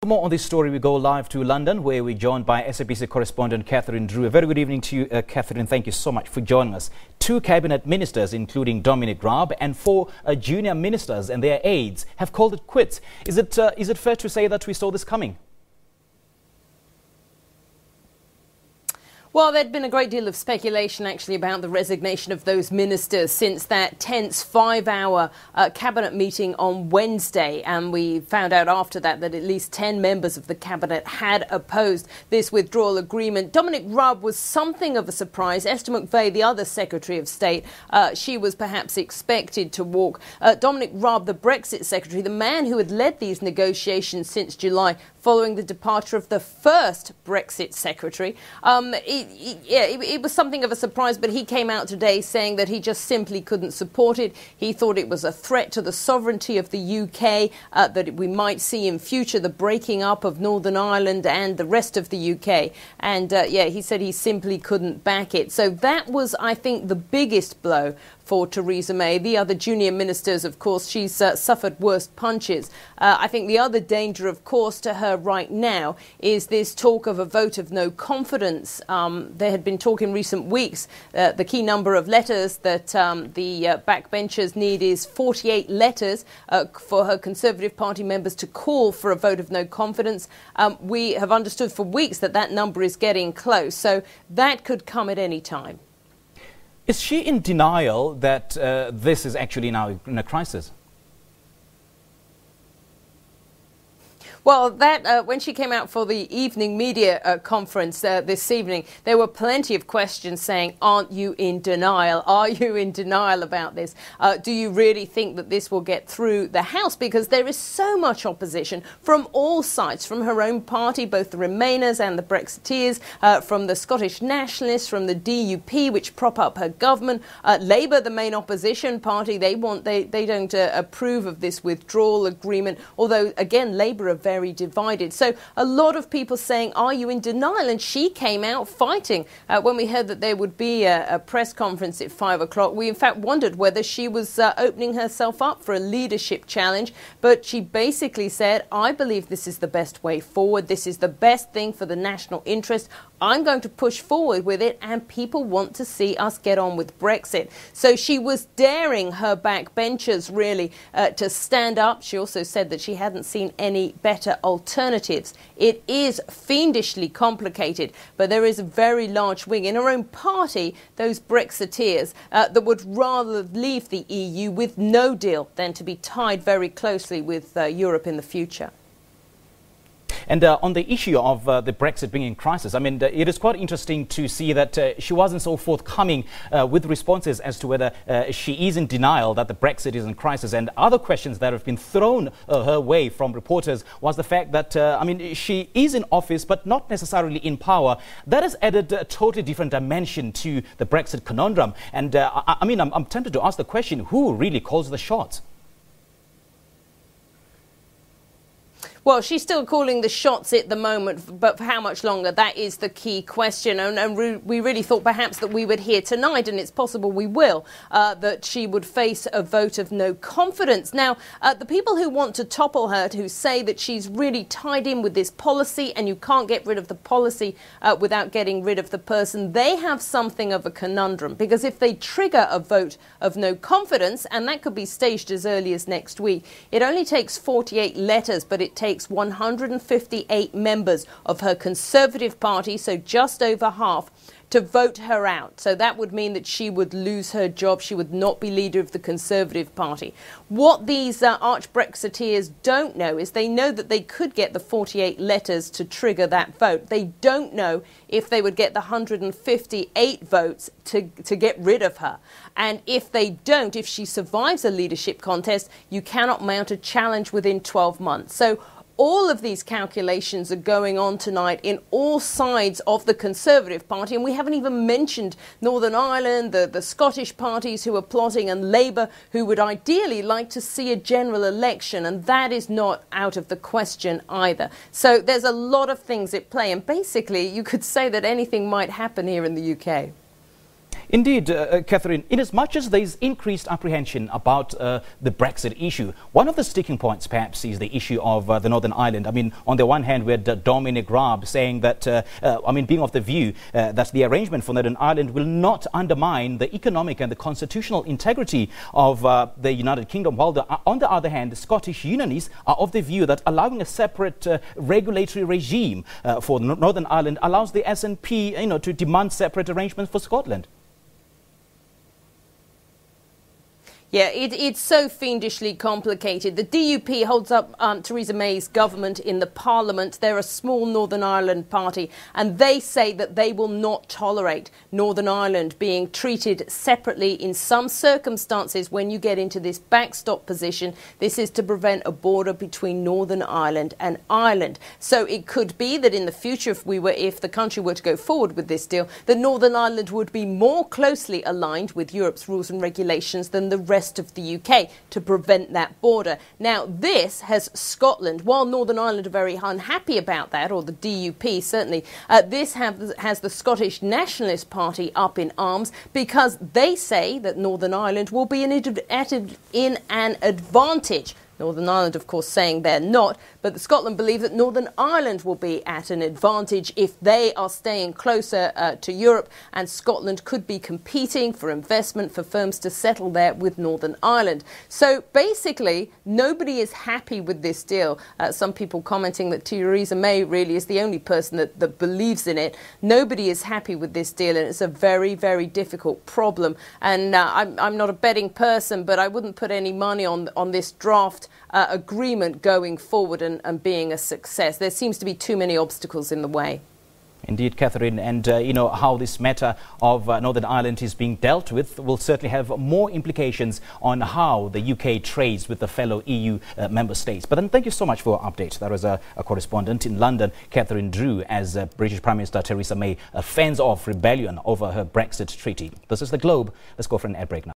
For more on this story, we go live to London, where we're joined by SABC Correspondent Catherine Drew. A very good evening to you, Catherine. Thank you so much for joining us. 2 cabinet ministers, including Dominic Raab, and 4 junior ministers and their aides have called it quits. Is it fair to say that we saw this coming? Well, there'd been a great deal of speculation, actually, about the resignation of those ministers since that tense 5-hour cabinet meeting on Wednesday. And we found out after that at least 10 members of the cabinet had opposed this withdrawal agreement. Dominic Raab was something of a surprise. Esther McVey, the other Secretary of State, she was perhaps expected to walk. Dominic Raab, the Brexit Secretary, the man who had led these negotiations since July, following the departure of the first Brexit Secretary. It was something of a surprise, but he came out today saying that he just simply couldn't support it. He thought it was a threat to the sovereignty of the UK, that we might see in future the breaking up of Northern Ireland and the rest of the UK. And he said he simply couldn't back it. So that was, I think, the biggest blow for Theresa May. The other junior ministers, of course, she's suffered worse punches. I think the other danger, of course, to her right now is this talk of a vote of no confidence. There had been talk in recent weeks, the key number of letters that the backbenchers need is 48 letters for her Conservative Party members to call for a vote of no confidence. We have understood for weeks that that number is getting close, so that could come at any time. Is she in denial that this is actually now in a crisis? Well, that when she came out for the evening media conference this evening, there were plenty of questions saying, aren't you in denial? Are you in denial about this? Do you really think that this will get through the House? Because there is so much opposition from all sides, from her own party, both the Remainers and the Brexiteers, from the Scottish Nationalists, from the DUP, which prop up her government. Labour, the main opposition party, they don't approve of this withdrawal agreement, although, again, Labour are very divided. So a lot of people saying, are you in denial? And she came out fighting. When we heard that there would be a press conference at 5 o'clock, we in fact wondered whether she was opening herself up for a leadership challenge. But she basically said, I believe this is the best way forward. This is the best thing for the national interest. I'm going to push forward with it, and people want to see us get on with Brexit. So she was daring her backbenchers, really, to stand up. She also said that she hadn't seen any better alternatives. It is fiendishly complicated, but there is a very large wing in her own party, those Brexiteers, that would rather leave the EU with no deal than to be tied very closely with Europe in the future. And on the issue of the Brexit being in crisis, I mean, it is quite interesting to see that she wasn't so forthcoming with responses as to whether she is in denial that the Brexit is in crisis. And other questions that have been thrown her way from reporters was the fact that, I mean, she is in office, but not necessarily in power. That has added a totally different dimension to the Brexit conundrum. And I mean, I'm tempted to ask the question, who really calls the shots? Well, she's still calling the shots at the moment, but for how much longer? That is the key question. And we really thought perhaps that we would hear tonight, and it's possible we will, that she would face a vote of no confidence. Now, the people who want to topple her, who say that she's really tied in with this policy and you can't get rid of the policy without getting rid of the person, they have something of a conundrum. Because if they trigger a vote of no confidence, and that could be staged as early as next week, it only takes 48 letters, but it takes 158 members of her Conservative Party, so just over half, to vote her out. So that would mean that she would lose her job. She would not be leader of the Conservative Party. What these arch-Brexiteers don't know is they know that they could get the 48 letters to trigger that vote. They don't know if they would get the 158 votes to get rid of her. And if they don't, if she survives a leadership contest, you cannot mount a challenge within 12 months. So all of these calculations are going on tonight in all sides of the Conservative Party, and we haven't even mentioned Northern Ireland, the Scottish parties who are plotting, and Labour, who would ideally like to see a general election, and that is not out of the question either. So there's a lot of things at play, and basically you could say that anything might happen here in the UK. Indeed, Catherine, in as much as there is increased apprehension about the Brexit issue, one of the sticking points perhaps is the issue of the Northern Ireland. I mean, on the one hand, we had Dominic Raab saying that, being of the view that the arrangement for Northern Ireland will not undermine the economic and the constitutional integrity of the United Kingdom, while on the other hand, the Scottish Unionists are of the view that allowing a separate regulatory regime for Northern Ireland allows the SNP, to demand separate arrangements for Scotland. Yeah, it's so fiendishly complicated. The DUP holds up Theresa May's government in the Parliament. They're a small Northern Ireland party, and they say that they will not tolerate Northern Ireland being treated separately in some circumstances when you get into this backstop position. This is to prevent a border between Northern Ireland and Ireland. So it could be that in the future, if the country were to go forward with this deal, that Northern Ireland would be more closely aligned with Europe's rules and regulations than the rest of the UK to prevent that border. Now, this has Scotland, while Northern Ireland are very unhappy about that, or the DUP certainly, this has the Scottish Nationalist Party up in arms because they say that Northern Ireland will be in an advantage. Northern Ireland, of course, saying they're not, but Scotland believe that Northern Ireland will be at an advantage if they are staying closer to Europe, and Scotland could be competing for investment for firms to settle there with Northern Ireland. So basically, nobody is happy with this deal. Some people commenting that Theresa May really is the only person that believes in it. Nobody is happy with this deal, and it's a very, very difficult problem. And I'm not a betting person, but I wouldn't put any money on this draft agreement going forward and being a success. There seems to be too many obstacles in the way. Indeed, Catherine, and how this matter of Northern Ireland is being dealt with will certainly have more implications on how the UK trades with the fellow EU member states. But then thank you so much for your update. That was a correspondent in London, Catherine Drew, as British Prime Minister Theresa May fends off rebellion over her Brexit treaty. This is The Globe. Let's go for an ad break now.